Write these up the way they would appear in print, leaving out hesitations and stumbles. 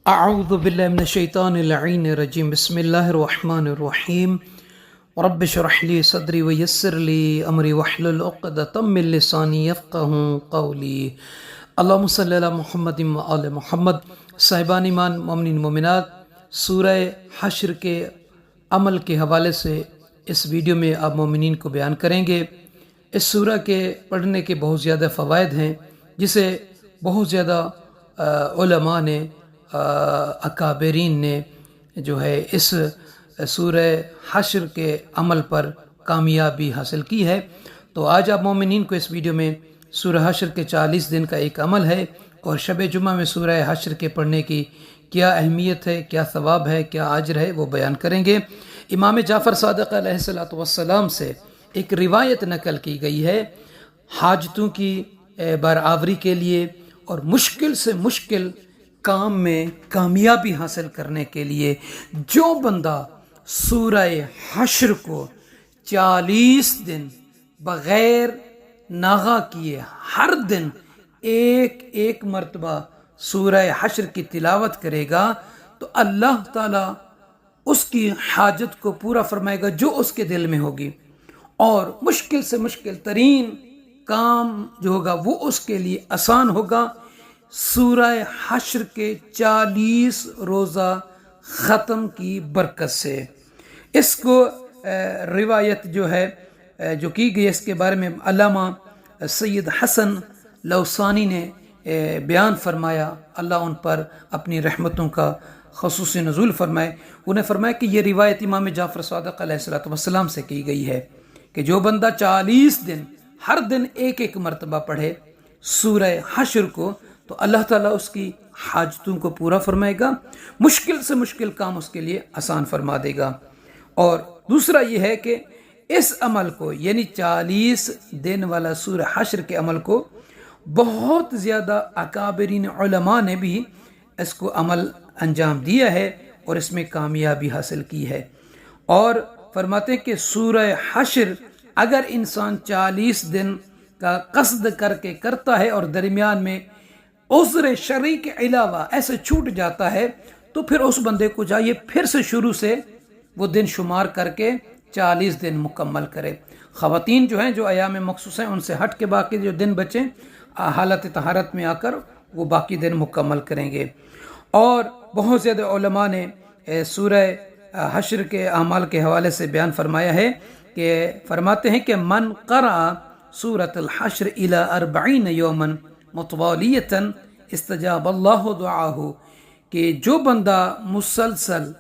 اعوذ باللہ من الشیطان اللعین الرجیم بسم اللہ الرحمن الرحیم رب اشرح لی صدری ویسر لی امری واحلل عقدۃ من لسانی یفقهوا قولی اللہم صلی علی محمد و آل محمد۔ صاحبان ایمان مومنین مومنات، سورہ حشر کے عمل کے حوالے سے اس ویڈیو میں آپ مومنین کو بیان کریں گے۔ اس سورہ کے پڑھنے کے بہت زیادہ فوائد ہیں، جسے بہت زیادہ علماء نے اکابرین نے جو ہے اس سورہ حشر کے عمل پر کامیابی حاصل کی ہے۔ تو آج آپ مومنین کو اس ویڈیو میں سورہ حشر کے 40 دن کا ایک عمل ہے اور شب جمعہ میں سورہ حشر کے پڑھنے کی کیا اہمیت ہے، کیا ثواب ہے، کیا اجر ہے، وہ بیان کریں گے۔ امام جعفر صادق علیہ السلام سے ایک روایت نقل کی گئی ہے، حاجتوں کی برآوری کے لیے اور مشکل سے مشکل کام میں کامیابی حاصل کرنے کے لیے جو بندہ سورہ حشر کو 40 دن بغیر ناغہ کیے ہر دن ایک مرتبہ سورہ حشر کی تلاوت کرے گا تو اللہ تعالیٰ اس کی حاجت کو پورا فرمائے گا جو اس کے دل میں ہوگی، اور مشکل سے مشکل ترین کام جو ہوگا وہ اس کے لیے آسان ہوگا۔ سورہ حشر کے 40 روزہ ختم کی برکت سے اس کو روایت جو ہے جو کی گئی، اس کے بارے میں علامہ سید حسن لوثانی نے بیان فرمایا، اللہ ان پر اپنی رحمتوں کا خصوصی نزول فرمائے۔ انہیں فرمایا کہ یہ روایت امام جعفر صادق علیہ السلام سے کی گئی ہے کہ جو بندہ 40 دن ہر دن ایک مرتبہ پڑھے سورہ حشر کو تو اللہ تعالیٰ اس کی حاجتوں کو پورا فرمائے گا، مشکل سے مشکل کام اس کے لیے آسان فرما دے گا۔ اور دوسرا یہ ہے کہ اس عمل کو یعنی 40 دن والا سورہ حشر کے عمل کو بہت زیادہ اکابرین علماء نے بھی اس کو عمل انجام دیا ہے اور اس میں کامیابی حاصل کی ہے، اور فرماتے ہیں کہ سورہ حشر اگر انسان 40 دن کا قصد کر کے کرتا ہے اور درمیان میں عذر شرعی کے علاوہ ایسے چھوٹ جاتا ہے تو پھر اس بندے کو چاہیے پھر سے شروع سے وہ دن شمار کر کے 40 دن مکمل کرے۔ خواتین جو ہیں جو ایام مخصوص ہیں ان سے ہٹ کے باقی جو دن بچیں حالت طہارت میں آ کر وہ باقی دن مکمل کریں گے۔ اور بہت زیادہ علماء نے سورہ حشر کے اعمال کے حوالے سے بیان فرمایا ہے کہ فرماتے ہیں کہ من قرأ سورۃ الحشر الی 40 یوما متوالیتا استجاب اللہ دعاہ، کہ جو بندہ مسلسل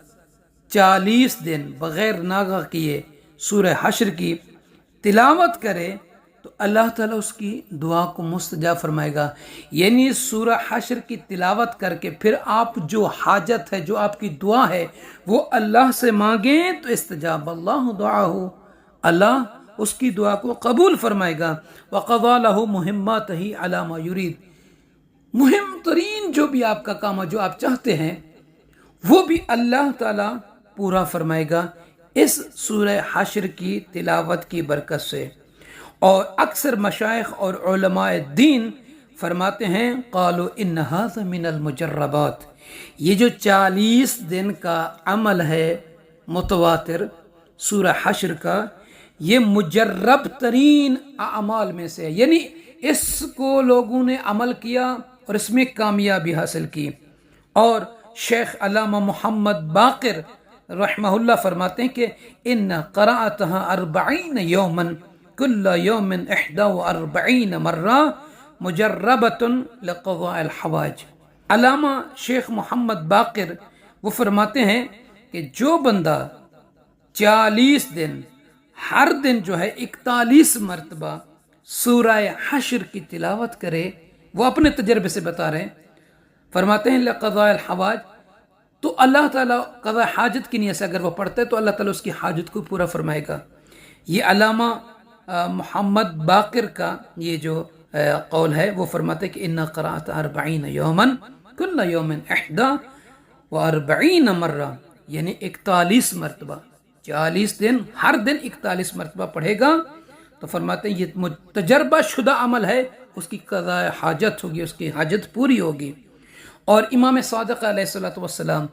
40 دن بغیر ناغہ کیے سورہ حشر کی تلاوت کرے تو اللہ تعالیٰ اس کی دعا کو مستجاب فرمائے گا۔ یعنی سورہ حشر کی تلاوت کر کے پھر آپ جو حاجت ہے، جو آپ کی دعا ہے وہ اللہ سے مانگیں تو استجاب اللہ دعاہ، اللہ اس کی دعا کو قبول فرمائے گا۔ وَقَضَى لَهُ مُهِمَّاتِهِ عَلَى مَا يُرِيدُ، مہم ترین جو بھی آپ کا کام ہے، جو آپ چاہتے ہیں وہ بھی اللہ تعالیٰ پورا فرمائے گا اس سورہ حشر کی تلاوت کی برکت سے۔ اور اکثر مشائخ اور علماء دین فرماتے ہیں قالوا ان هذا من المجربات، یہ جو 40 دن کا عمل ہے متواتر سورہ حشر کا، یہ مجرب ترین اعمال میں سے ہے، یعنی اس کو لوگوں نے عمل کیا اور اس میں کامیابی حاصل کی۔ اور شیخ علامہ محمد باقر رحمہ اللہ فرماتے ہیں کہ ان قراءتها 40 یوما کل یوم 41 مرہ مجربۃ لقضاء الحوائج۔ علامہ شیخ محمد باقر وہ فرماتے ہیں کہ جو بندہ 40 دن ہر دن جو ہے 41 مرتبہ سورہ حشر کی تلاوت کرے، وہ اپنے تجربے سے بتا رہے ہیں، فرماتے ہیں لقضاء الحوائج، تو اللہ تعالیٰ قضاء حاجت کی نیت سے اگر وہ پڑھتا ہے تو اللہ تعالیٰ اس کی حاجت کو پورا فرمائے گا۔ یہ علامہ محمد باقر کا یہ جو قول ہے وہ فرماتے ہیں کہ ان قراءت 40 یوما کل یوم 41 مرہ، یعنی 41 مرتبہ 40 دن ہر دن 41 مرتبہ پڑھے گا تو فرماتے ہیں یہ تجربہ شدہ عمل ہے، اس کی قضاء حاجت ہوگی، اس کی حاجت پوری ہوگی۔ اور امام صادق علیہ الصلوۃ والسلام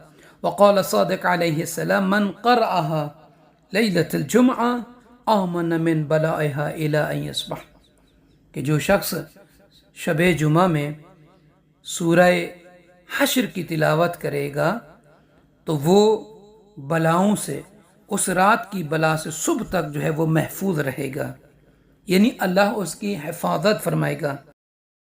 وقال صادق علیہ السلام من قرأها لیلۃ الجمعہ آمن من بلائها الی ان یصبح، کہ جو شخص شب جمعہ میں سورہ حشر کی تلاوت کرے گا تو وہ بلاؤں سے، اس رات کی بلا سے صبح تک جو ہے وہ محفوظ رہے گا، یعنی اللہ اس کی حفاظت فرمائے گا،